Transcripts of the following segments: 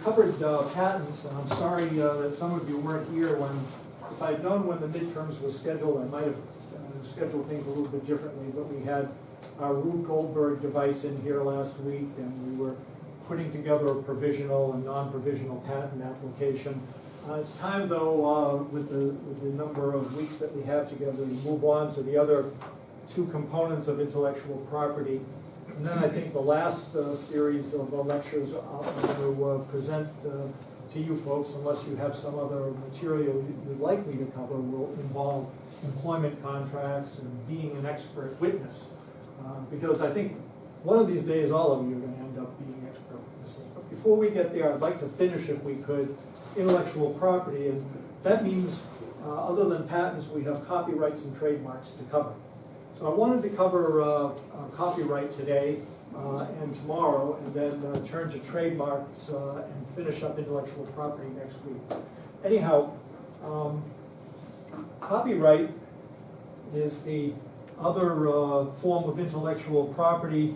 covered patents, and I'm sorry that some of you weren't here when, if I'd known when the midterms was scheduled, I might have scheduled things a little bit differently, but we had our Rube Goldberg device in here last week, and we were putting together a provisional and non-provisional patent application. It's time, though, with the number of weeks that we have together, to move on to the other two components of intellectual property. And then I think the last series of lectures I'm going to present to you folks, unless you have some other material you'd like me to cover, will involve employment contracts and being an expert witness. Because I think one of these days all of you are going to end up being expert witnesses. But before we get there, I'd like to finish, if we could, intellectual property. And that means, other than patents, we have copyrights and trademarks to cover. So I wanted to cover copyright today and tomorrow, and then turn to trademarks and finish up intellectual property next week. Anyhow, copyright is the other form of intellectual property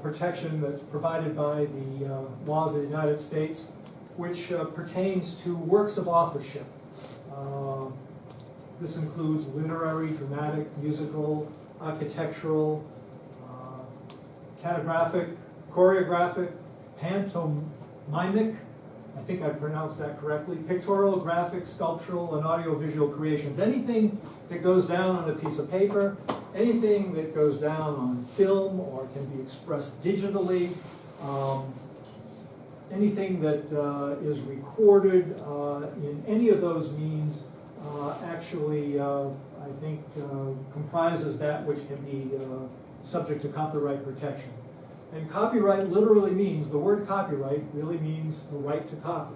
protection that's provided by the laws of the United States, which pertains to works of authorship. This includes literary, dramatic, musical, architectural, catographic, choreographic, pantomimic, I think I pronounced that correctly, pictorial, graphic, sculptural, and audiovisual creations. Anything that goes down on a piece of paper, anything that goes down on film or can be expressed digitally, anything that is recorded in any of those means actually, I think, comprises that which can be subject to copyright protection. And copyright literally means, the word copyright really means the right to copy.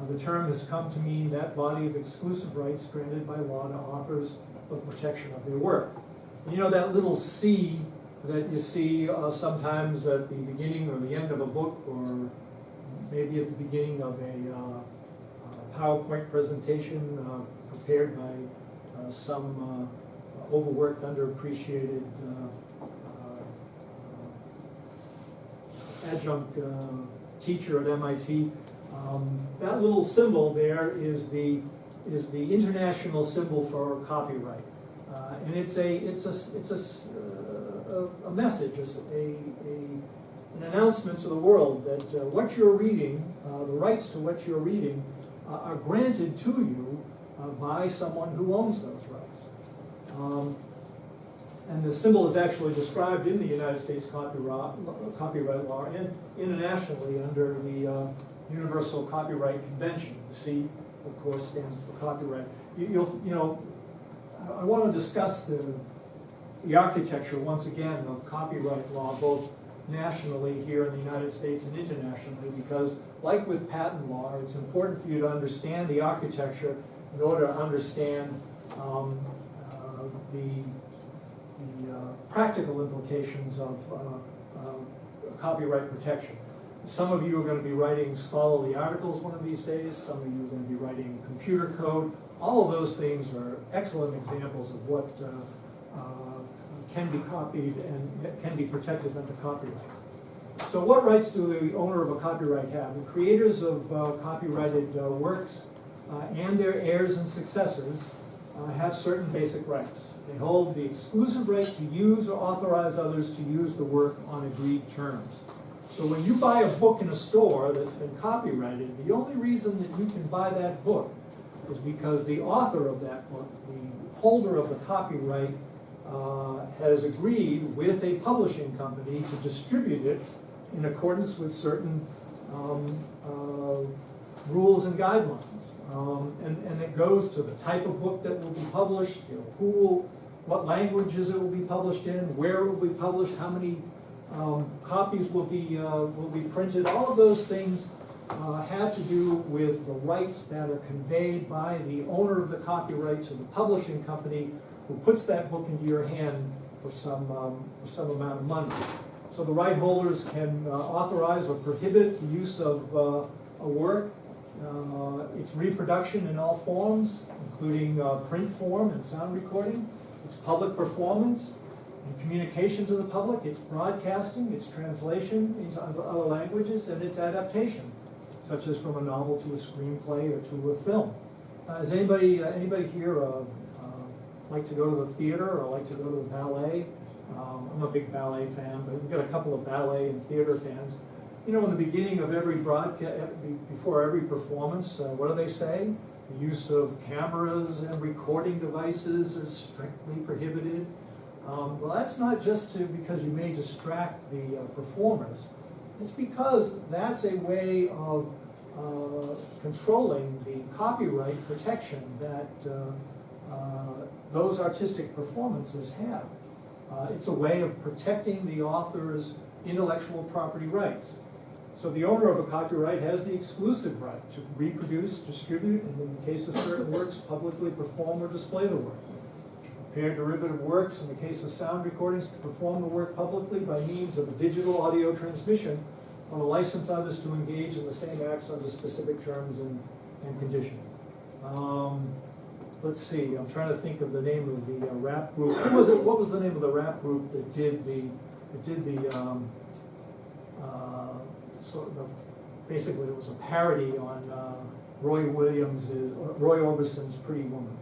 The term has come to mean that body of exclusive rights granted by law to authors for protection of their work. You know that little C that you see sometimes at the beginning or the end of a book, or maybe at the beginning of a PowerPoint presentation prepared by some overworked, underappreciated adjunct teacher at MIT. That little symbol there is the international symbol for copyright, and it's a message, an announcement to the world that what you're reading, the rights to what you're reading, are granted to you by someone who owns those rights. And the symbol is actually described in the United States copyright law and internationally under the Universal Copyright Convention. The C, of course, stands for copyright. I want to discuss the architecture once again of copyright law, both nationally here in the United States and internationally, because like with patent law, it's important for you to understand the architecture in order to understand the practical implications of copyright protection. Some of you are going to be writing scholarly articles one of these days. Some of you are going to be writing computer code. All of those things are excellent examples of what can be copied and can be protected under copyright. So what rights do the owner of a copyright have? The creators of copyrighted works and their heirs and successors have certain basic rights. They hold the exclusive right to use or authorize others to use the work on agreed terms. So when you buy a book in a store that's been copyrighted, the only reason that you can buy that book is because the author of that book, the holder of the copyright, has agreed with a publishing company to distribute it in accordance with certain rules and guidelines. And it goes to the type of book that will be published, what languages it will be published in, where it will be published, how many copies will be printed. All of those things have to do with the rights that are conveyed by the owner of the copyright to the publishing company, who puts that book into your hand for some amount of money. So the right holders can authorize or prohibit the use of a work, its reproduction in all forms, including print form and sound recording, its public performance and communication to the public, its broadcasting, its translation into other languages, and its adaptation. such as from a novel to a screenplay or to a film. Does anybody here like to go to the theater or like to go to the ballet? I'm a big ballet fan, but we've got a couple of ballet and theater fans. You know, in the beginning of every broadcast, before every performance, what do they say? The use of cameras and recording devices is strictly prohibited. Well, that's not just because you may distract the performers. It's because that's a way of controlling the copyright protection that those artistic performances have. It's a way of protecting the author's intellectual property rights. So the owner of a copyright has the exclusive right to reproduce, distribute, and in the case of certain works, publicly perform or display the work. Prepare derivative works, in the case of sound recordings, to perform the work publicly by means of a digital audio transmission, or to license others to engage in the same acts under specific terms and conditions. Let's see, I'm trying to think of the name of the rap group. What was the name of the rap group that did basically it was a parody on Roy Orbison's Pretty Woman.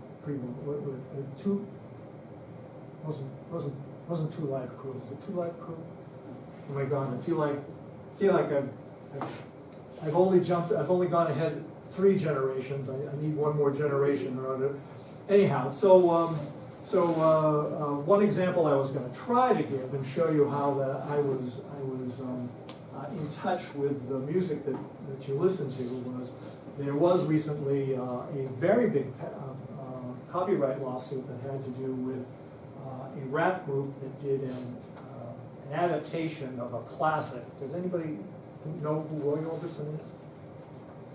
Wasn't Two Live Crew? Was it Two Live Crew? Oh my God, I feel like I've only gone ahead 3 generations. I need one more generation or other. Anyhow, one example I was going to try to give and show you how that I was in touch with the music that you listen to was there was recently a very big copyright lawsuit that had to do with a rap group that did an adaptation of a classic. Does anybody know who Roy Orbison is?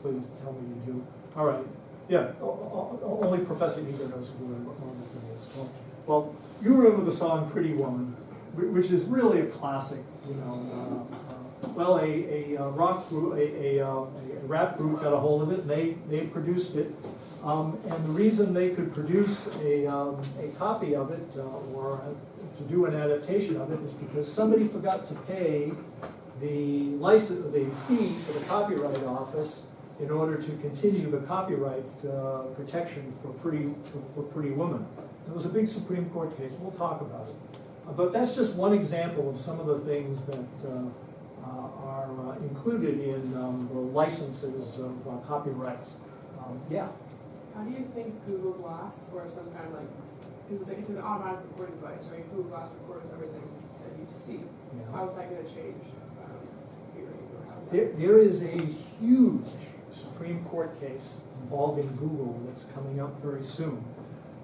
Please tell me you do. All right. Yeah, only Professor Eager knows who Orbison is. Well, you remember the song Pretty Woman, which is really a classic, you know. Well, a rock group, a rap group got a hold of it, and they produced it. And the reason they could produce a copy of it or to do an adaptation of it is because somebody forgot to pay the fee to the Copyright Office in order to continue the copyright protection for Pretty Woman. It was a big Supreme Court case. We'll talk about it. But that's just one example of some of the things that are included in the licenses of copyrights. Yeah. How do you think Google Glass or some kind of because it's an automatic recording device, right? Google Glass records everything that you see. Yeah. How is that going to change hearing? There is a huge Supreme Court case involving Google that's coming up very soon.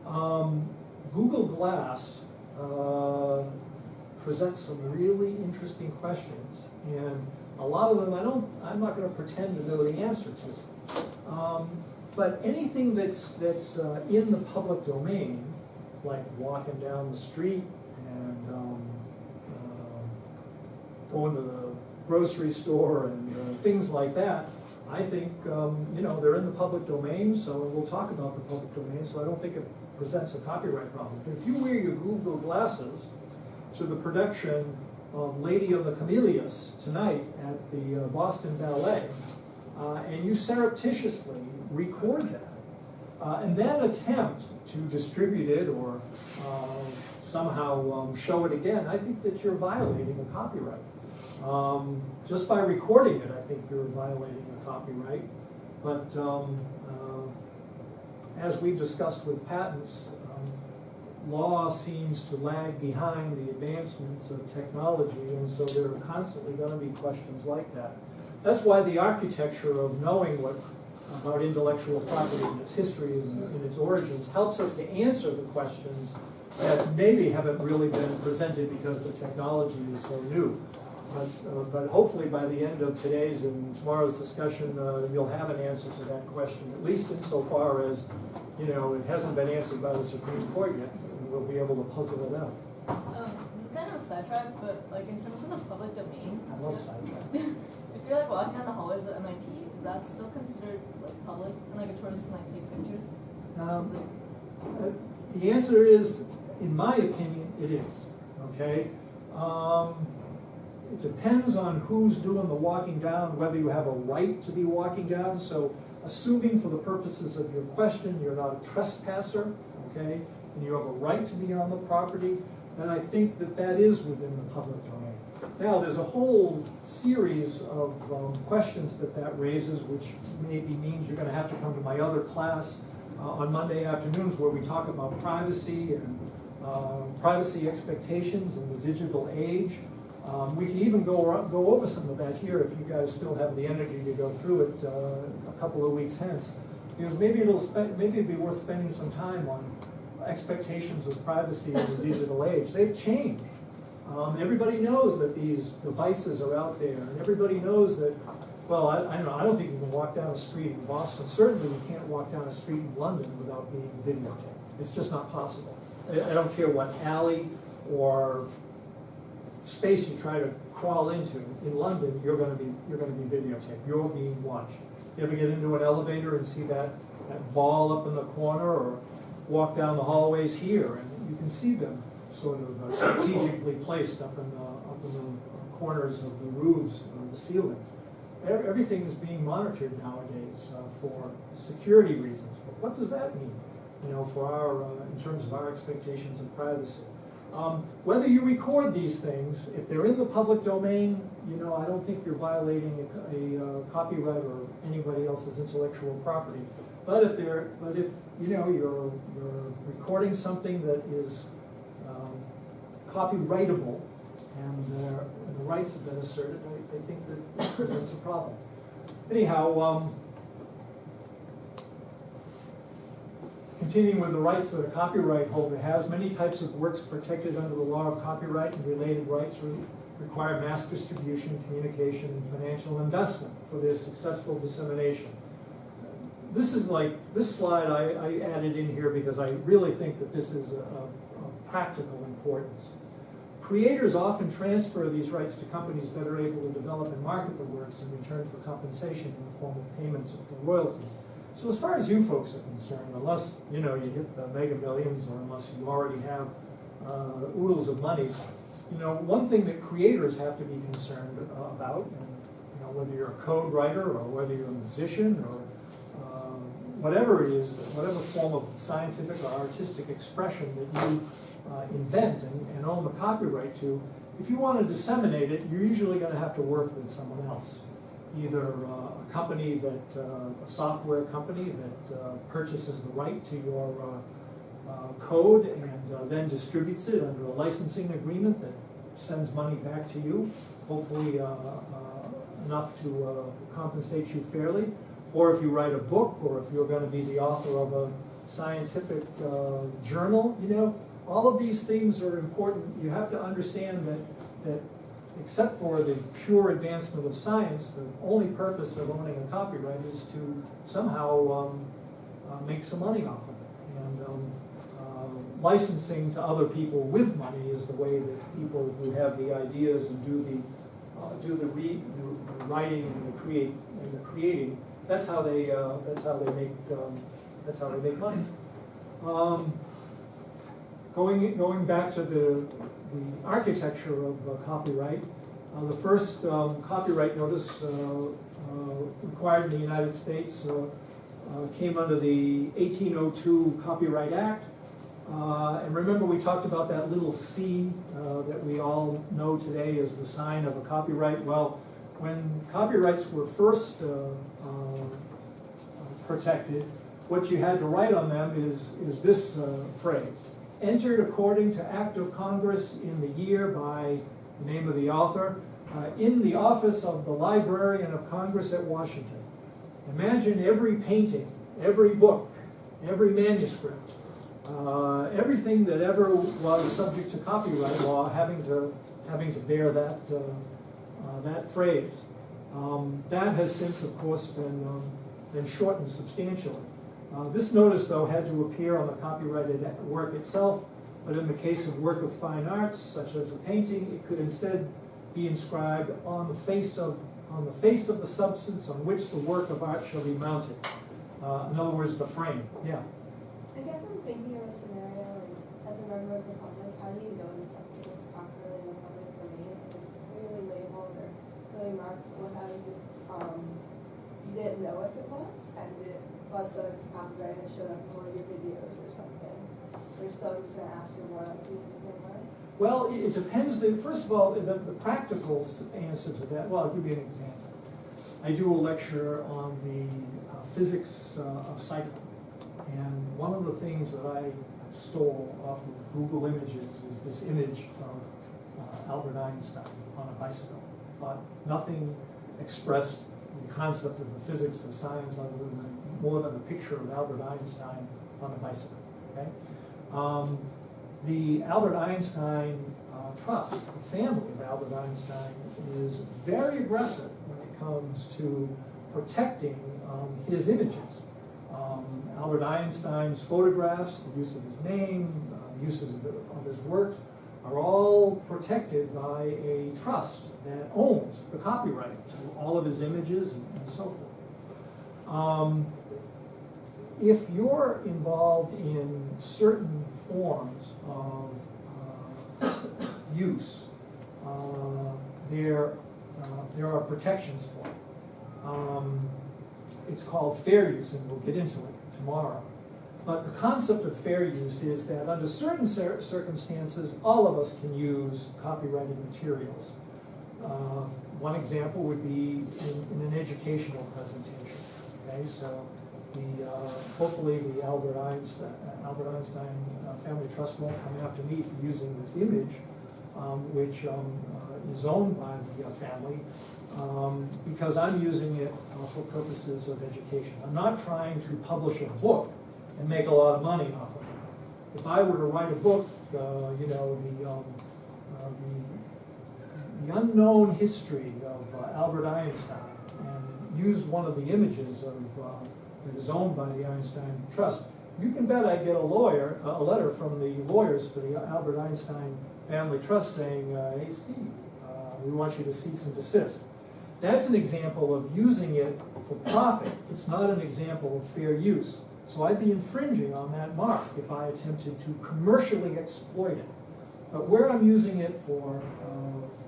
Google Glass presents some really interesting questions, and a lot of them I'm not going to pretend to know the answer to. But anything that's in the public domain, like walking down the street and going to the grocery store and things like that, I think they're in the public domain. So we'll talk about the public domain. So I don't think it presents a copyright problem. But if you wear your Google glasses to the production of Lady of the Camellias tonight at the Boston Ballet, and you surreptitiously record that, and then attempt to distribute it or somehow show it again, I think that you're violating a copyright. Just by recording it, I think you're violating a copyright. But as we've discussed with patents, law seems to lag behind the advancements of technology, and so there are constantly going to be questions like that. That's why the architecture of knowing about intellectual property and its history and its origins helps us to answer the questions that maybe haven't really been presented because the technology is so new. But hopefully by the end of today's and tomorrow's discussion, you'll have an answer to that question, at least insofar as, it hasn't been answered by the Supreme Court yet, and we'll be able to puzzle it out. This is kind of a sidetrack, but in terms of the public domain, I love sidetrack. if you're walking down the hallways at MIT, is that still considered public, and a tourist can take pictures? The answer is, in my opinion, it is. Okay. it depends on who's doing the walking down, whether you have a right to be walking down. So assuming for the purposes of your question, you're not a trespasser, okay, and you have a right to be on the property, then I think that that is within the public domain. Now, there's a whole series of questions that that raises, which maybe means you're going to have to come to my other class on Monday afternoons where we talk about privacy and privacy expectations in the digital age. We can even go over some of that here if you guys still have the energy to go through it a couple of weeks hence. Because maybe it'd be worth spending some time on expectations of privacy in the digital age. They've changed. Everybody knows that these devices are out there, and everybody knows that, well, I don't know, I don't think you can walk down a street in Boston. Certainly you can't walk down a street in London without being videotaped. It's just not possible. I don't care what alley or space you try to crawl into. In London, you're going to be videotaped. You're being watched. You ever get into an elevator and see that ball up in the corner, or walk down the hallways here, and you can see them sort of strategically placed up in the corners of the roofs or the ceilings. Everything is being monitored nowadays for security reasons. But what does that mean, for our in terms of our expectations of privacy? Whether you record these things, if they're in the public domain, I don't think you're violating a copyright or anybody else's intellectual property. But if you're recording something that is copyrightable and the rights have been asserted, I think that presents a problem. Anyhow, continuing with the rights that a copyright holder has, many types of works protected under the law of copyright and related rights require mass distribution, communication, and financial investment for their successful dissemination. This slide I added in here because I really think that this is a practical importance. Creators often transfer these rights to companies that are able to develop and market the works in return for compensation in the form of payments or royalties. So as far as you folks are concerned, unless you hit the mega millions, or unless you already have oodles of money, one thing that creators have to be concerned about, and whether you're a code writer or whether you're a musician or whatever it is, whatever form of scientific or artistic expression that you invent and own the copyright to, if you want to disseminate it, you're usually going to have to work with someone else. Either a company a software company that purchases the right to your code and then distributes it under a licensing agreement that sends money back to you, hopefully enough to compensate you fairly. Or if you write a book, or if you're going to be the author of a scientific journal, all of these things are important. You have to understand that except for the pure advancement of science, the only purpose of owning a copyright is to somehow make some money off of it. And licensing to other people with money is the way that people who have the ideas and do the writing and the creating. That's how they make money. Going back to the architecture of copyright, the first copyright notice required in the United States came under the 1802 Copyright Act. And remember, we talked about that little C that we all know today as the sign of a copyright. Well, when copyrights were first protected, what you had to write on them is this phrase: entered according to Act of Congress in the year by the name of the author, in the office of the Librarian of Congress at Washington. Imagine every painting, every book, every manuscript, everything that ever was subject to copyright law having to bear that phrase. That has since, of course, been shortened substantially. This notice, though, had to appear on the copyrighted work itself, but in the case of work of fine arts, such as a painting, it could instead be inscribed on the face of the substance on which the work of art shall be mounted. In other words, the frame. Yeah. I guess I'm thinking of a scenario, as a member of the public, how do you know if something is properly in the public domain if it's clearly laid really marked what happens if you didn't know if it was, and it was subject to copyright and it showed up in one of your videos or something? You're still just gonna ask for royalties the same way? Well, it depends. First of all, the practical answer to that, well, I'll give you an example. I do a lecture on the physics of cycling. And one of the things that I stole off of Google Images is this image of Albert Einstein on a bicycle. I thought nothing expressed the concept of the physics of science other than more than a picture of Albert Einstein on a bicycle. Okay? The Albert Einstein Trust, the family of Albert Einstein, is very aggressive when it comes to protecting his images. Albert Einstein's photographs, the use of his name, the uses of his work, are all protected by a trust that owns the copyright to all of his images and so forth. If you're involved in certain forms of use, there are protections for it. It's called fair use, and we'll get into it tomorrow. But the concept of fair use is that under certain circumstances, all of us can use copyrighted materials. One example would be in an educational presentation. Okay, so hopefully the Albert Einstein Family Trust won't come after me for using this image, which is owned by the family, because I'm using it for purposes of education. I'm not trying to publish a book and make a lot of money off of it. If I were to write a book, you know, the unknown history of Albert Einstein, and use one of the images of that is owned by the Einstein Trust, you can bet I get a letter from the lawyers for the Albert Einstein Family Trust saying, hey Steve, we want you to cease and desist. That's an example of using it for profit. It's not an example of fair use. So I'd be infringing on that mark if I attempted to commercially exploit it. But where I'm using it for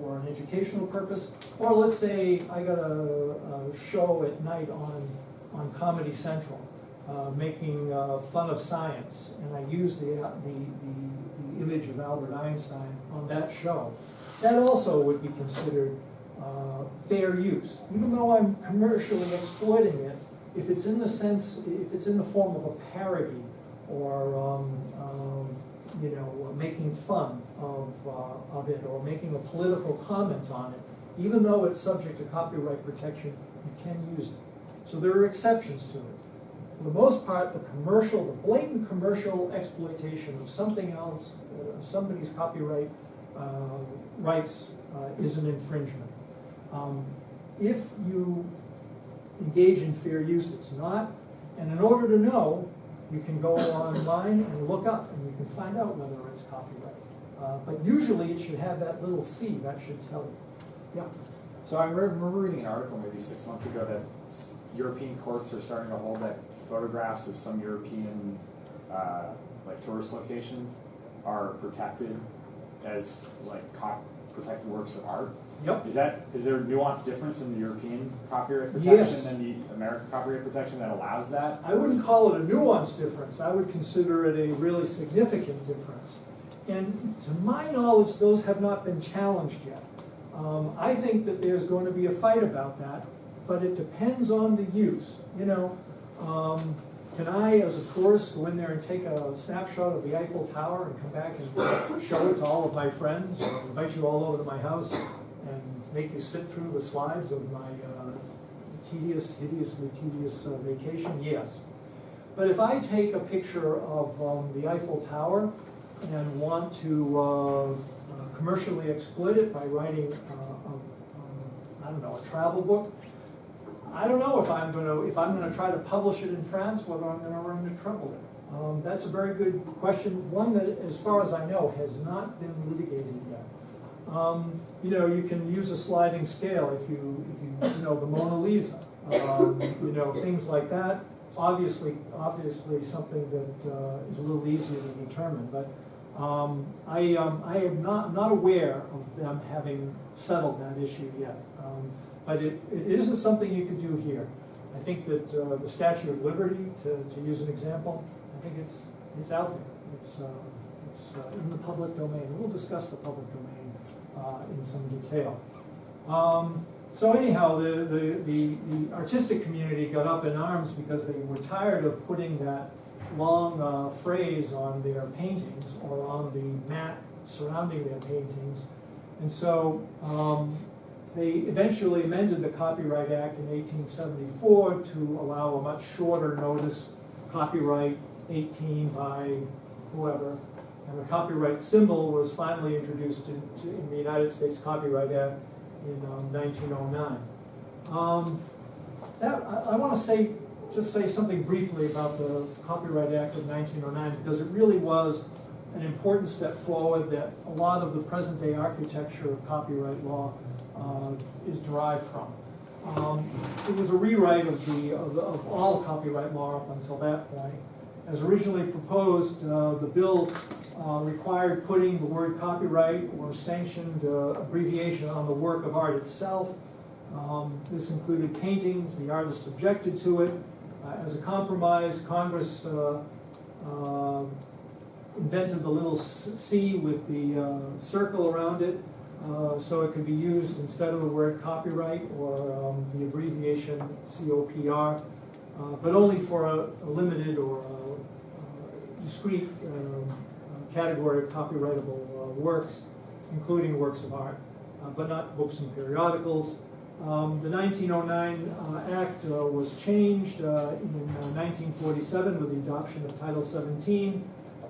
an educational purpose, or let's say I got a show at night on Comedy Central, making fun of science, and I use the image of Albert Einstein on that show, that also would be considered fair use, even though I'm commercially exploiting it. If it's in the form of a parody or you know, making fun of it or making a political comment on it, even though it's subject to copyright protection, you can use it. So there are exceptions to it. For the most part, the blatant commercial exploitation of something else, somebody's copyright rights, is an infringement. If you engage in fair use, it's not. And in order to know, you can go online and look up, and you can find out whether it's copyrighted. But usually it should have that little C, that should tell you. Yeah. So I remember reading an article maybe 6 months ago that European courts are starting to hold that photographs of some European like tourist locations are protected as like protected works of art. Yep. Is there a nuanced difference in the European copyright protection Yes. than the American copyright protection that allows that? I wouldn't call it a nuanced difference. I would consider it a really significant difference. And to my knowledge, those have not been challenged yet. I think that there's going to be a fight about that, but it depends on the use. You know, can I, as a tourist, go in there and take a snapshot of the Eiffel Tower and come back and show it to all of my friends, or invite you all over to my house and make you sit through the slides of my hideously tedious vacation? Yes. But if I take a picture of the Eiffel Tower and want to commercially exploit it by writing, I don't know, a travel book, I don't know if I'm going to try to publish it in France, whether I'm going to run into trouble there. That's a very good question, one that, as far as I know, has not been litigated yet. You know, you can use a sliding scale if you know the Mona Lisa, you know, things like that. Obviously something that is a little easier to determine, but I am not aware of them having settled that issue yet. But it isn't something you could do here. I think that the Statue of Liberty, to use an example, I think it's out there. It's in the public domain. We'll discuss the public domain in some detail. So anyhow, the artistic community got up in arms because they were tired of putting that long phrase on their paintings or on the mat surrounding their paintings. And so they eventually amended the Copyright Act in 1874 to allow a much shorter notice, copyright 18 by whoever. And the copyright symbol was finally introduced in the United States Copyright Act in 1909. I want to just say something briefly about the Copyright Act of 1909, because it really was an important step forward that a lot of the present-day architecture of copyright law is derived from. It was a rewrite of all copyright law up until that point. As originally proposed, the bill required putting the word copyright or sanctioned abbreviation on the work of art itself. This included paintings. The artist objected to it. As a compromise, Congress invented the little C with the circle around it, so it could be used instead of the word copyright or the abbreviation COPR, but only for a limited or discrete category of copyrightable works, including works of art, but not books and periodicals. The 1909 Act was changed in 1947 with the adoption of Title 17.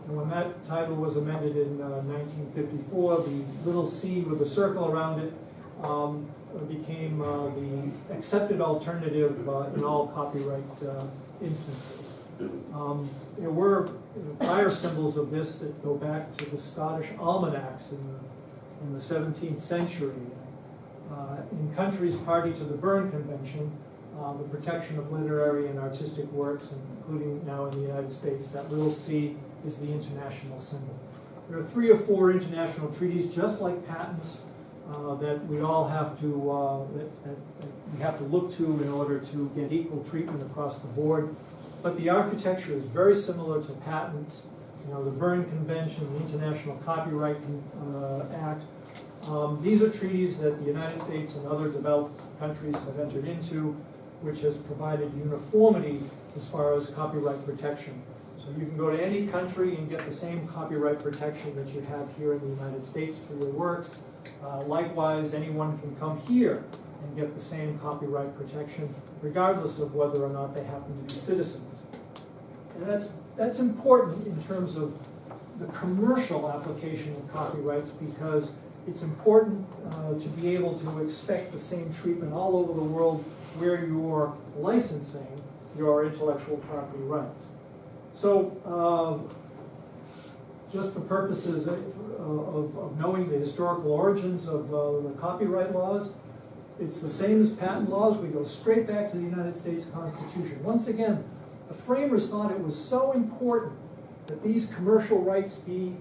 And when that title was amended in 1954, the little C with a circle around it became the accepted alternative in all copyright instances. There were prior symbols of this that go back to the Scottish almanacs in the 17th century. In countries party to the Berne Convention, the protection of literary and artistic works, including now in the United States, that little C is the international symbol. There are 3 or 4 international treaties, just like patents, that we all have to we have to look to in order to get equal treatment across the board. But the architecture is very similar to patents. You know, the Berne Convention, the International Copyright Act. These are treaties that the United States and other developed countries have entered into, which has provided uniformity as far as copyright protection. So you can go to any country and get the same copyright protection that you have here in the United States for your works. Likewise, anyone can come here and get the same copyright protection, regardless of whether or not they happen to be citizens. And that's important in terms of the commercial application of copyrights, because it's important to be able to expect the same treatment all over the world where you're licensing your intellectual property rights. So just for purposes of knowing the historical origins of the copyright laws, it's the same as patent laws. We go straight back to the United States Constitution. Once again, the framers thought it was so important that these commercial rights be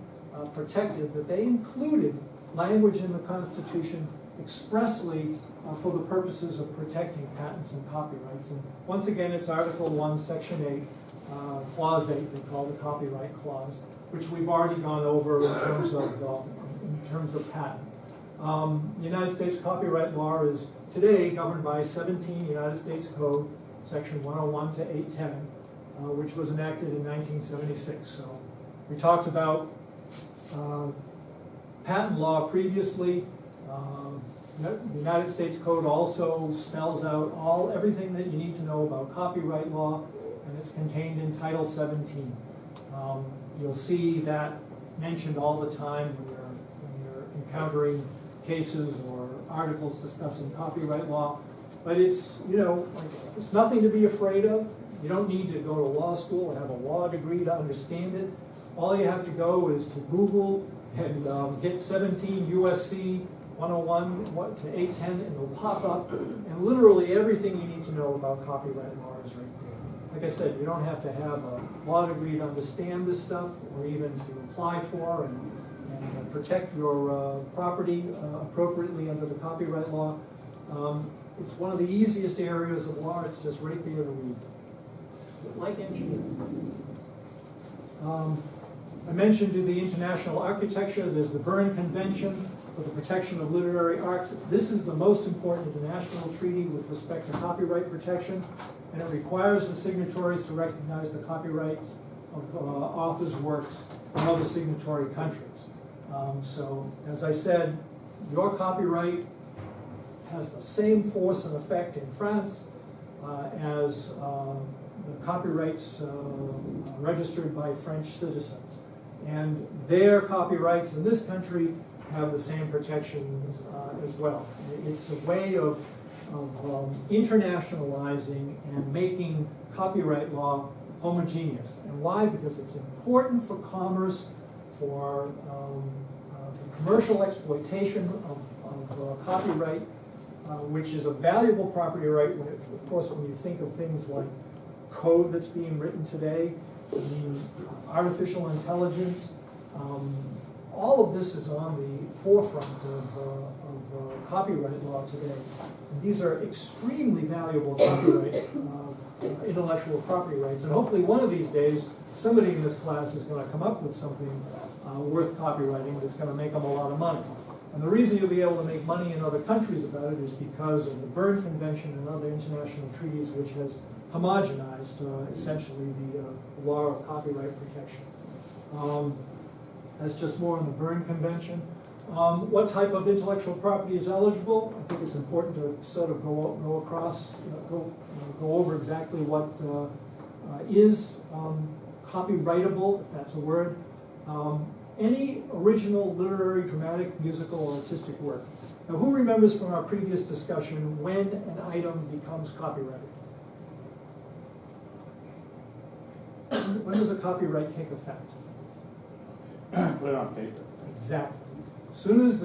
protected that they included language in the Constitution expressly for the purposes of protecting patents and copyrights. And once again, it's Article 1, Section 8, Clause 8, they call the Copyright Clause, which we've already gone over in terms of patent. The United States copyright law is today governed by 17 United States Code, Section 101 to 810, which was enacted in 1976. So we talked about patent law previously. The United States Code also spells out everything that you need to know about copyright law, and it's contained in Title 17. You'll see that mentioned all the time when you're encountering cases or articles discussing copyright law. But it's, it's nothing to be afraid of. You don't need to go to law school or have a law degree to understand it. All you have to go is to Google and hit 17 USC 101 to 810, and it'll pop up. And literally everything you need to know about copyright law is right there. Like I said, you don't have to have a law degree to understand this stuff, or even to apply for and protect your property appropriately under the copyright law. It's one of the easiest areas of law. It's just right there to read. Like engineering. I mentioned in the international architecture, there's the Berne Convention for the Protection of Literary Arts. This is the most important international treaty with respect to copyright protection, and it requires the signatories to recognize the copyrights of authors' works from other signatory countries. So, as I said, your copyright has the same force and effect in France as the copyrights registered by French citizens. And their copyrights in this country have the same protections as well. It's a way of internationalizing and making copyright law homogeneous. And why? Because it's important for commerce, for the commercial exploitation of copyright, which is a valuable property right. Of course, when you think of things like code that's being written today, artificial intelligence, all of this is on the forefront of copyright law today. And these are extremely valuable copyright, intellectual property rights. And hopefully one of these days, somebody in this class is going to come up with something worth copywriting that's going to make them a lot of money. And the reason you'll be able to make money in other countries about it is because of the Berne Convention and other international treaties, which has homogenized essentially the law of copyright protection. That's just more on the Berne Convention. What type of intellectual property is eligible? I think it's important to sort of go across, go over exactly what is copyrightable, if that's a word. Any original literary, dramatic, musical, or artistic work. Now, who remembers from our previous discussion when an item becomes copyrighted? When does a copyright take effect? Put it on paper. Exactly. As soon as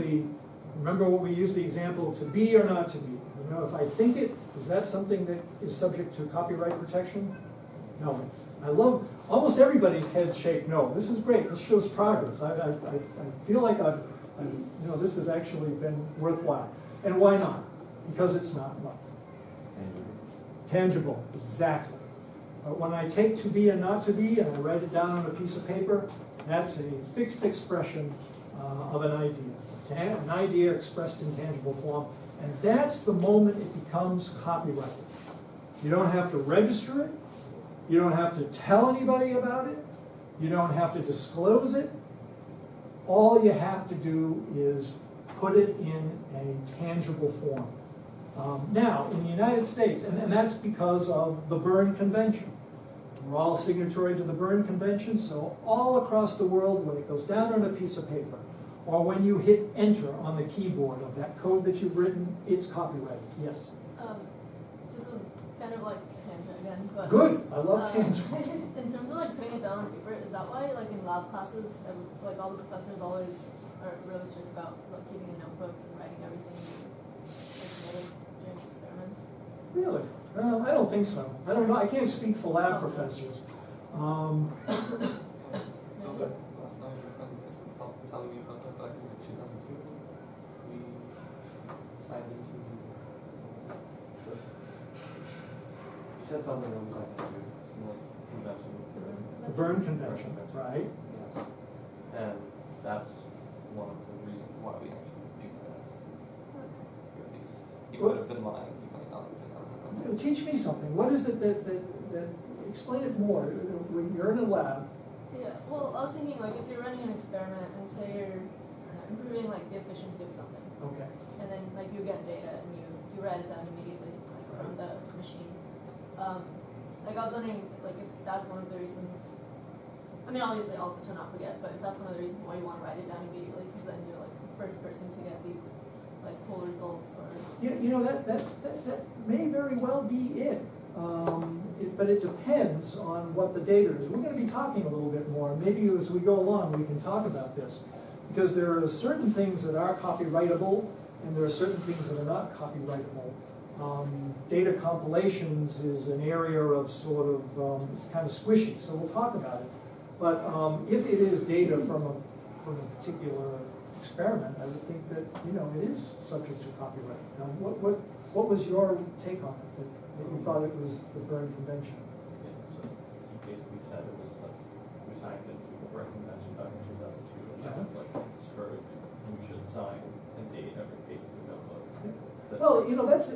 remember what we used the example, to be or not to be. You know, if I think it, is that something that is subject to copyright protection? No. I love, almost everybody's heads shake no. This is great, this shows progress. I feel like this has actually been worthwhile. And why not? Because it's not what? Tangible, exactly. But when I take to be and not to be, and I write it down on a piece of paper, that's a fixed expression of an idea. An idea expressed in tangible form. And that's the moment it becomes copyrighted. You don't have to register it. You don't have to tell anybody about it. You don't have to disclose it. All you have to do is put it in a tangible form. Now, in the United States, and that's because of the Berne Convention. We're all signatory to the Berne Convention, so all across the world, when it goes down on a piece of paper, or when you hit enter on the keyboard of that code that you've written, it's copyrighted. Yes? This is kind of like a tangent again, but... Good! I love tangents. In terms of like putting it down on paper, is that why like in lab classes, like all the professors always are really strict about like keeping a notebook and writing everything you notice during experiments? Really? I don't think so. I don't know. I can't speak for lab professors. So good. Last night your friends were telling me about that back in 2002. We signed into you said something that we signed into some like convention. The Berne Convention, right? Yeah. And that's one of the reasons why we actually do that. Or at least you would have been lying, you might not have been lying. Teach me something. What is it that explain it more. When you're in a lab. Yeah, well, I was thinking like if you're running an experiment and say you're improving like the efficiency of something. Okay. And then like you get data and you write it down immediately like from the machine. Like I was wondering like if that's one of the reasons. I mean, obviously also to not forget, but if that's one of the reasons why you want to write it down immediately, because then you're like the first person to get these like cool results or. You know that may very well be it. But it depends on what the data is. We're going to be talking a little bit more. Maybe as we go along, we can talk about this. Because there are certain things that are copyrightable, and there are certain things that are not copyrightable. Data compilations is an area of sort of, it's kind of squishy, so we'll talk about it. But if it is data from a particular experiment, I would think that, you know, it is subject to copyright. What was your take on it, that you thought it was the Berne Convention? Yeah, so he basically said it was like, we signed it to the Berne Convention back in 2002, and that like spurred, we should sign and date every page of the notebook. That- Well, you know, that's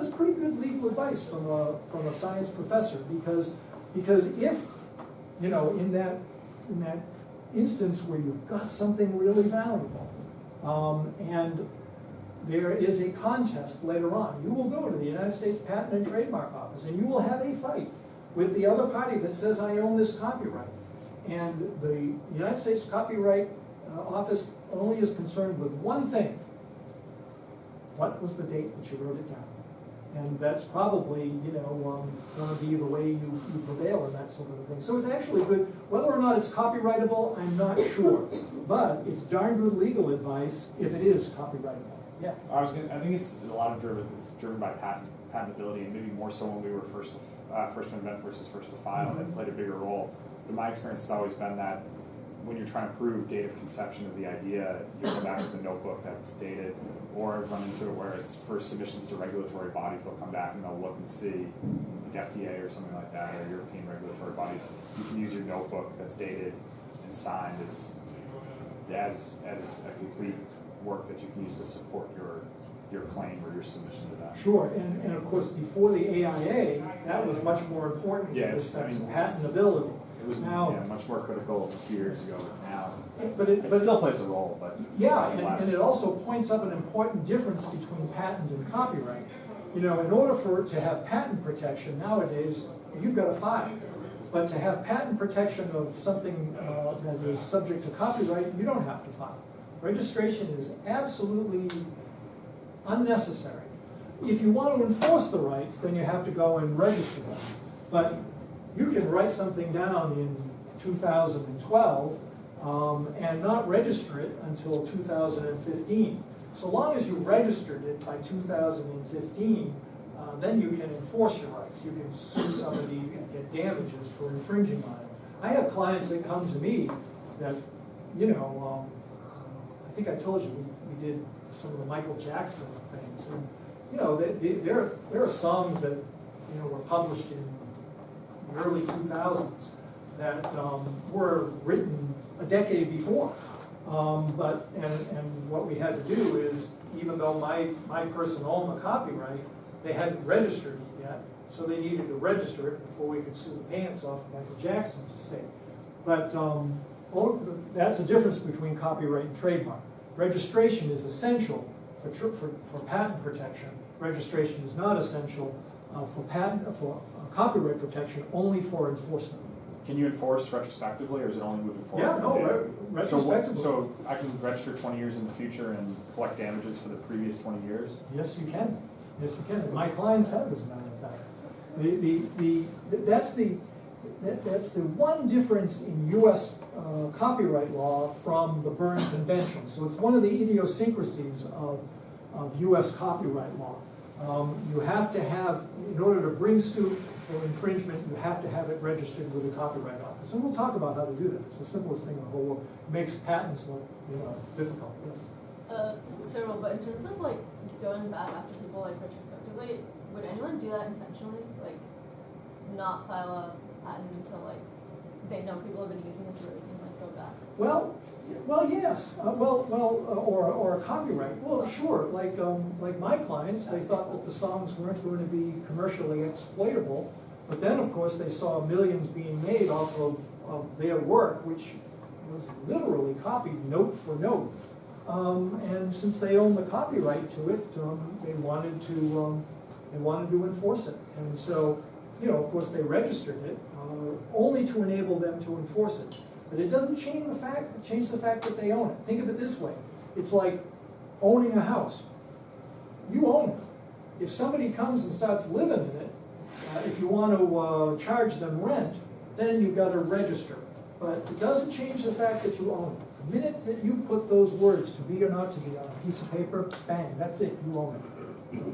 pretty good legal advice from a science professor, because if, you know, in that instance where you've got something really valuable, and there is a contest later on, you will go to the United States Patent and Trademark Office, and you will have a fight with the other party that says, I own this copyright. And the United States Copyright Office only is concerned with one thing. What was the date that you wrote it down? And that's probably, you know, going to be the way you prevail in that sort of a thing. So it's actually good. Whether or not it's copyrightable, I'm not sure. But it's darn good legal advice if it is copyrightable. Yeah. I think it's a lot of driven by patentability, and maybe more so when we were first to invent versus first to file, that played a bigger role. But my experience has always been that when you're trying to prove date of conception of the idea, you go back to the notebook that's dated, or run into it where it's for submissions to regulatory bodies, they'll come back and they'll look and see, like FDA or something like that, or European regulatory bodies. You can use your notebook that's dated and signed as a complete work that you can use to support your claim or your submission to that. Sure, and of course, before the AIA, that was much more important Yeah, with it's- respect I mean, to patentability. It was Now, much more critical a few years ago than now. but It still plays a role, but yeah, less. and it also points up an important difference between patent and copyright. You know, in order to have patent protection nowadays, you've got to file. But to have patent protection of something that is subject to copyright, you don't have to file. Registration is absolutely unnecessary. If you want to enforce the rights, then you have to go and register them. But you can write something down in 2012 and not register it until 2015. So long as you registered it by 2015, then you can enforce your rights. You can sue somebody and get damages for infringing on it. I have clients that come to me that, you know, I think I told you we did some of the Michael Jackson things, and you know, there are songs that, you know, were published in the early 2000s that were written a decade before. But what we had to do is, even though my person owned the copyright, they hadn't registered it yet, so they needed to register it before we could sue the pants off of Michael Jackson's estate. But that's a difference between copyright and trademark. Registration is essential for patent protection. Registration is not essential for copyright protection, only for enforcement. Can you enforce retrospectively, or is it only moving forward? Yeah, no, retrospectively. So I can register 20 years in the future and collect damages for the previous 20 years? Yes, you can. Yes, you can. And my clients have, as a matter of fact. That's the one difference in U.S. Copyright law from the Berne Convention. So it's one of the idiosyncrasies of U.S. copyright law. You have to have, in order to bring suit for infringement, you have to have it registered with the Copyright Office. And we'll talk about how to do that. It's the simplest thing in the whole world. It makes patents look, you know, difficult. Yes. Cyril, but in terms of like going back after people like retrospectively, would anyone do that intentionally? Like not file a patent until like they know people have been using it so they can like go back? Well, yes. Or a copyright. Well, sure. Like my clients, they thought that the songs weren't going to be commercially exploitable, but then of course they saw millions being made off of their work, which was literally copied note for note. And since they owned the copyright to it, they wanted to enforce it. And so, you know, of course, they registered it only to enable them to enforce it. But it doesn't change the fact that they own it. Think of it this way: it's like owning a house. You own it. If somebody comes and starts living in it, if you want to charge them rent, then you've got to register. But it doesn't change the fact that you own it. The minute that you put those words, to be or not to be, on a piece of paper, bang, that's it, you own it.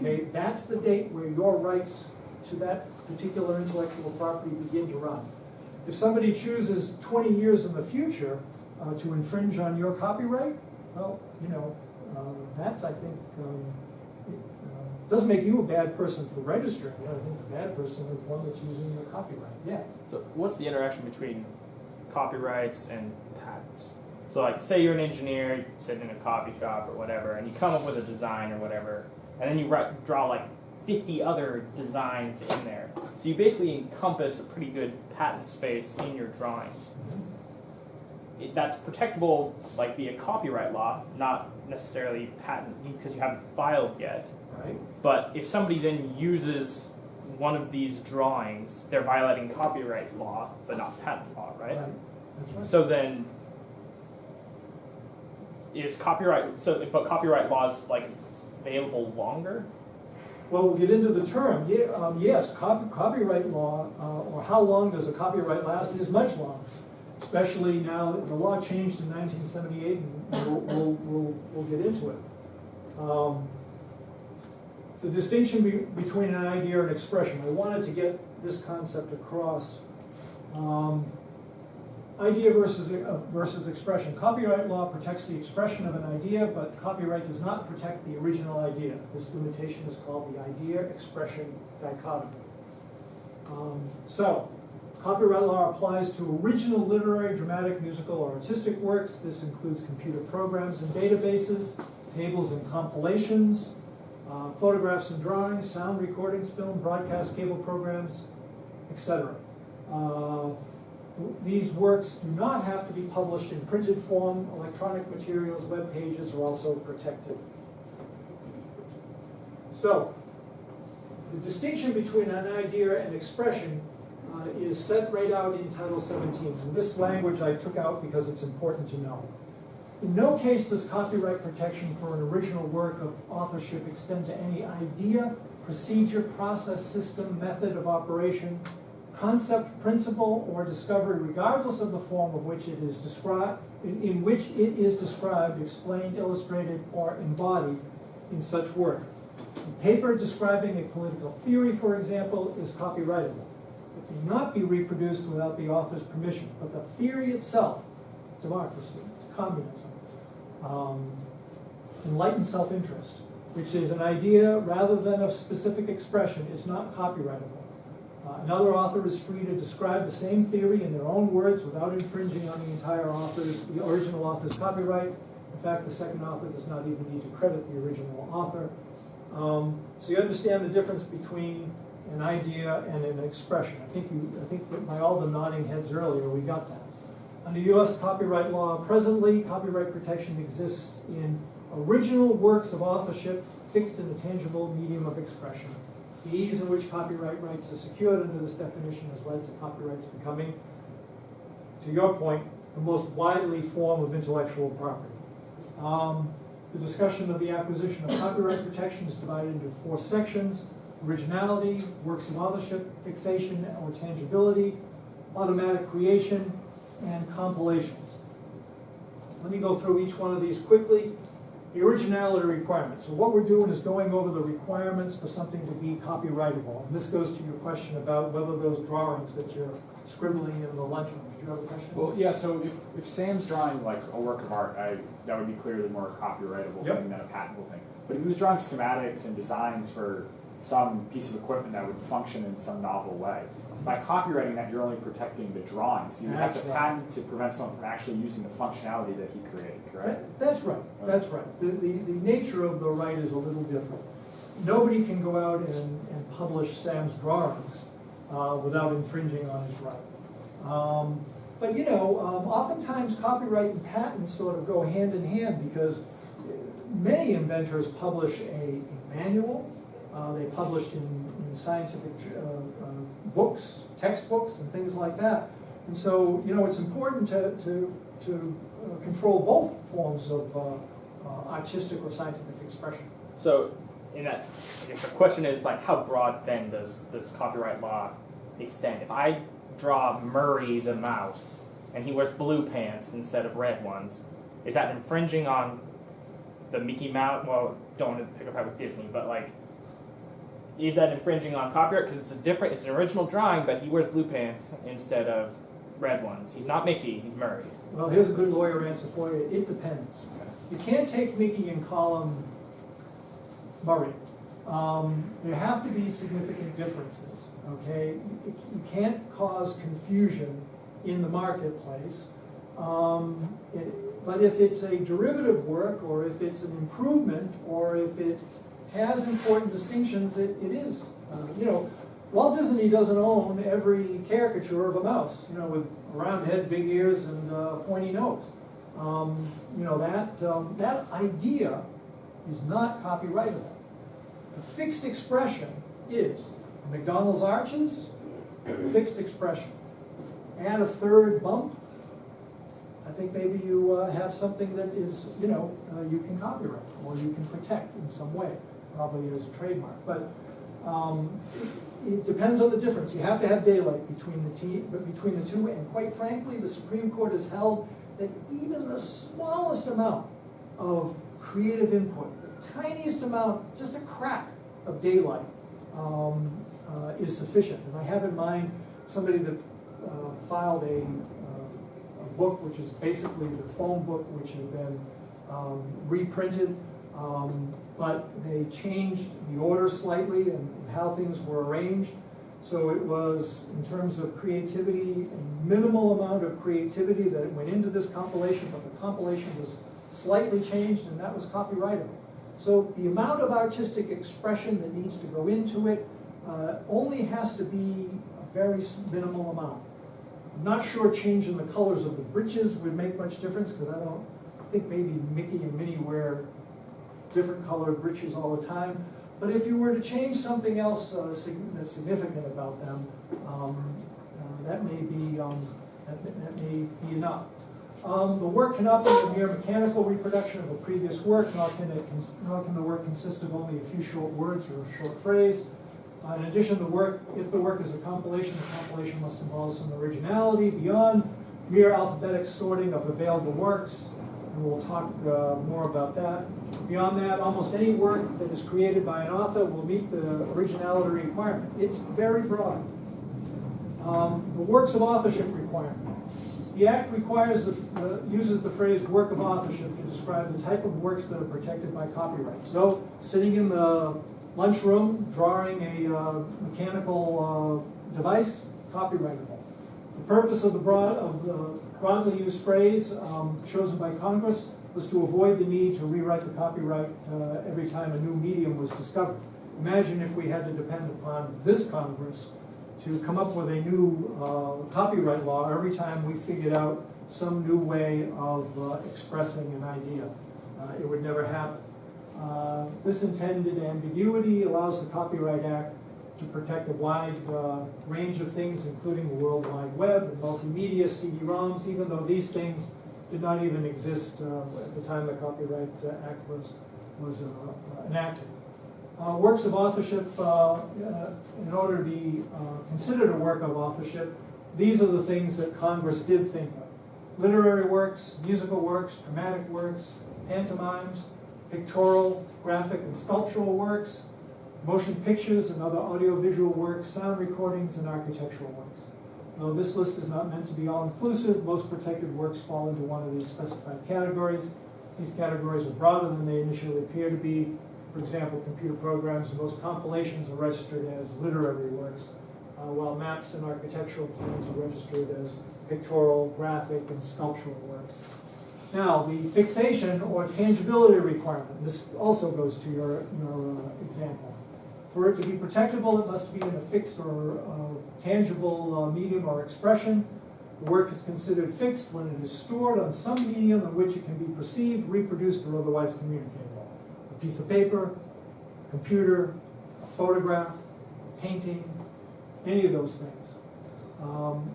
Okay, that's the date where your rights to that particular intellectual property begin to run. If somebody chooses 20 years in the future to infringe on your copyright, Well, that's, I think, doesn't make you a bad person for registering. I think the bad person is one that's using the copyright. Yeah. So what's the interaction between copyrights and patents? So like, say you're an engineer, you're sitting in a coffee shop or whatever, and you come up with a design or whatever, and then you draw like 50 other designs in there. So you basically encompass a pretty good patent space in your drawings. That's protectable like via copyright law, not necessarily patent because you haven't filed yet. Right. But if somebody then uses one of these drawings, they're violating copyright law, but not patent law, right? That's right. So then, is copyright but copyright law is like available longer? Well, we'll get into the term. Yeah, yes, copyright law, or how long does a copyright last, is much longer. Especially now that the law changed in 1978, and we'll get into it. The distinction between an idea and expression. I wanted to get this concept across. Idea versus expression. Copyright law protects the expression of an idea, but copyright does not protect the original idea. This limitation is called the idea-expression dichotomy. So, copyright law applies to original literary, dramatic, musical, or artistic works. This includes computer programs and databases, tables and compilations, photographs and drawings, sound recordings, film, broadcast, cable programs, etc. These works do not have to be published in printed form. Electronic materials, web pages are also protected. So, the distinction between an idea and expression is set right out in Title 17. And this language I took out because it's important to know. In no case does copyright protection for an original work of authorship extend to any idea, procedure, process, system, method of operation, concept, principle, or discovery, regardless of the form of which it is described, in which it is described, explained, illustrated, or embodied in such work. A paper describing a political theory, for example, is copyrightable. It cannot be reproduced without the author's permission. But the theory itself, democracy, communism, enlightened self-interest, which is an idea rather than a specific expression, is not copyrightable. Another author is free to describe the same theory in their own words without infringing on the original author's copyright. In fact, the second author does not even need to credit the original author. So you understand the difference between an idea and an expression. I think that by all the nodding heads earlier, we got that. Under U.S. copyright law, presently, copyright protection exists in original works of authorship fixed in a tangible medium of expression. The ease in which copyright rights are secured under this definition has led to copyrights becoming, to your point, the most widely form of intellectual property. The discussion of the acquisition of copyright protection is divided into 4 sections: originality, works of authorship, fixation or tangibility, automatic creation, and compilations. Let me go through each one of these quickly. The originality requirement. So what we're doing is going over the requirements for something to be copyrightable. And this goes to your question about whether those drawings that you're scribbling in the lunchroom. Did you have a question? Well, yeah, so if Sam's drawing like a work of art, that would be clearly more a copyrightable Yep. thing than a patentable thing. But if he was drawing schematics and designs for some piece of equipment that would function in some novel way, by copywriting that, you're only protecting the drawings. You would have to That's right. patent to prevent someone from actually using the functionality that he created, correct? That's right. That's right. The nature of the right is a little different. Nobody can go out and publish Sam's drawings without infringing on his right. But oftentimes copyright and patent sort of go hand in hand because many inventors publish a manual. They published in scientific books, textbooks, and things like that. And so, it's important to control both forms of artistic or scientific expression. So, in that, I guess the question is like, how broad then does this copyright law extend? If I draw Murray the mouse and he wears blue pants instead of red ones, is that infringing on the Mickey Mouse? Well, don't want to pick a fight with Disney, but like, is that infringing on copyright? Because it's an original drawing, but he wears blue pants instead of red ones. He's not Mickey, he's Murray. Well, here's a good lawyer answer for you. It depends. You can't take Mickey and call him Murray. There have to be significant differences, okay? You can't cause confusion in the marketplace. But if it's a derivative work, or if it's an improvement, or if it has important distinctions, it is. You know, Walt Disney doesn't own every caricature of a mouse, you know, with a round head, big ears, and a pointy nose. You know, that idea is not copyrightable. The fixed expression is. McDonald's arches, fixed expression. Add a third bump, I think maybe you have something that is, you know, you can copyright or you can protect in some way, probably as a trademark. But it depends on the difference. You have to have daylight between the two, and quite frankly, the Supreme Court has held that even the smallest amount of creative input, the tiniest amount, just a crack of daylight, is sufficient. And I have in mind somebody that filed a book, which is basically the phone book, which had been reprinted, but they changed the order slightly and how things were arranged. So it was, in terms of creativity, a minimal amount of creativity that went into this compilation, but the compilation was slightly changed, and that was copyrightable. So the amount of artistic expression that needs to go into it only has to be a very minimal amount. I'm not sure changing the colors of the breeches would make much difference, because I think maybe Mickey and Minnie wear different colored breeches all the time. But if you were to change something else that's significant about them, that may be enough. The work cannot be a mere mechanical reproduction of a previous work, nor can the work consist of only a few short words or a short phrase. In addition, if the work is a compilation, the compilation must involve some originality beyond mere alphabetic sorting of available works, and we'll talk more about that. Beyond that, almost any work that is created by an author will meet the originality requirement. It's very broad. The works of authorship requirement. The Act uses the phrase work of authorship to describe the type of works that are protected by copyright. So, sitting in the lunchroom, drawing a mechanical device, copyrightable. The purpose of the broadly used phrase chosen by Congress was to avoid the need to rewrite the copyright every time a new medium was discovered. Imagine if we had to depend upon this Congress to come up with a new copyright law every time we figured out some new way of expressing an idea. It would never happen. This intended ambiguity allows the Copyright Act to protect a wide range of things, including the World Wide Web and multimedia, CD-ROMs, even though these things did not even exist at the time the Copyright Act was enacted. Works of authorship, in order to be considered a work of authorship, these are the things that Congress did think of. Literary works, musical works, dramatic works, pantomimes, pictorial, graphic, and sculptural works, motion pictures and other audiovisual works, sound recordings, and architectural works. Though this list is not meant to be all-inclusive, most protected works fall into one of these specified categories. These categories are broader than they initially appear to be. For example, computer programs and most compilations are registered as literary works, while maps and architectural plans are registered as pictorial, graphic, and sculptural works. Now, the fixation or tangibility requirement, this also goes to your example. For it to be protectable, it must be in a fixed or tangible medium or expression. The work is considered fixed when it is stored on some medium in which it can be perceived, reproduced, or otherwise communicatable. A piece of paper, a computer, a photograph, a painting, any of those things.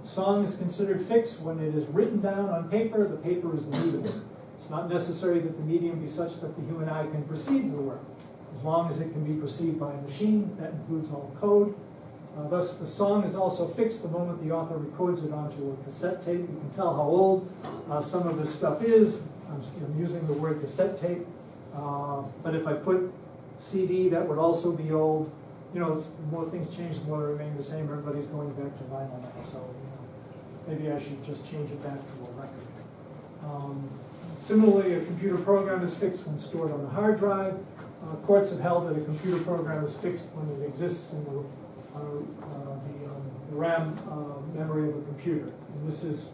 Song is considered fixed when it is written down on paper. The paper is the medium. It's not necessary that the medium be such that the human eye can perceive the work. As long as it can be perceived by a machine, that includes all code. Thus, the song is also fixed the moment the author records it onto a cassette tape. You can tell how old some of this stuff is. I'm using the word cassette tape. But if I put CD, that would also be old. You know, the more things change, the more they remain the same. Everybody's going back to vinyl now. So, maybe I should just change it back to a record. Similarly, a computer program is fixed when stored on the hard drive. Courts have held that a computer program is fixed when it exists in the RAM memory of a computer. And this is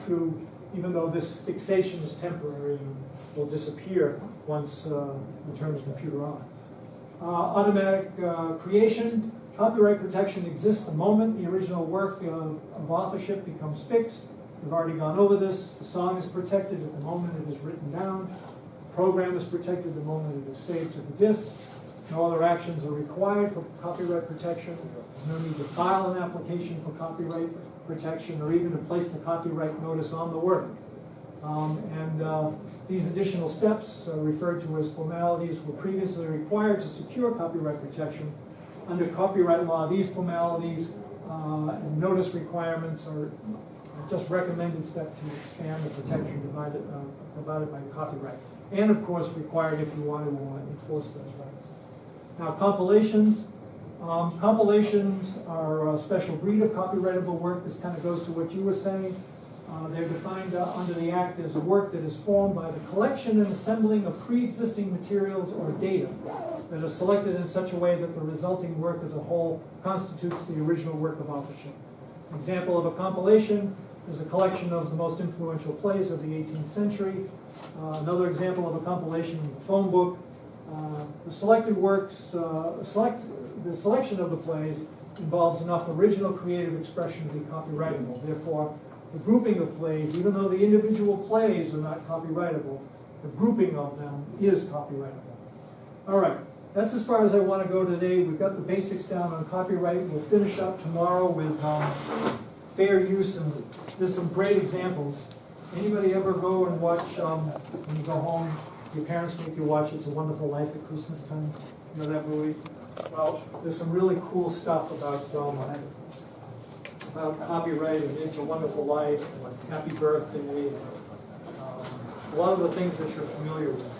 true even though this fixation is temporary and will disappear once the term is computer on. Automatic creation. Copyright protection exists the moment the original work of authorship becomes fixed. We've already gone over this. The song is protected at the moment it is written down. The program is protected the moment it is saved to the disk. No other actions are required for copyright protection. There's no need to file an application for copyright protection or even to place the copyright notice on the work. These additional steps, referred to as formalities, were previously required to secure copyright protection. Under copyright law, these formalities and notice requirements are just recommended step to expand the protection provided by copyright. And of course, required if you want to enforce those rights. Now, compilations. Compilations are a special breed of copyrightable work. This kind of goes to what you were saying. They're defined under the Act as a work that is formed by the collection and assembling of pre-existing materials or data that are selected in such a way that the resulting work as a whole constitutes the original work of authorship. An example of a compilation is a collection of the most influential plays of the 18th century. Another example of a compilation is a phone book. The selected works, the selection of the plays involves enough original creative expression to be copyrightable. Therefore, the grouping of plays, even though the individual plays are not copyrightable, the grouping of them is copyrightable. All right, that's as far as I want to go today. We've got the basics down on copyright. We'll finish up tomorrow with fair use, and there's some great examples. Anybody ever go and watch, when you go home, your parents make you watch It's a Wonderful Life at Christmas time? You know that movie? Well, there's some really cool stuff about copyright and It's a Wonderful Life, Happy Birthday, a lot of the things that you're familiar with.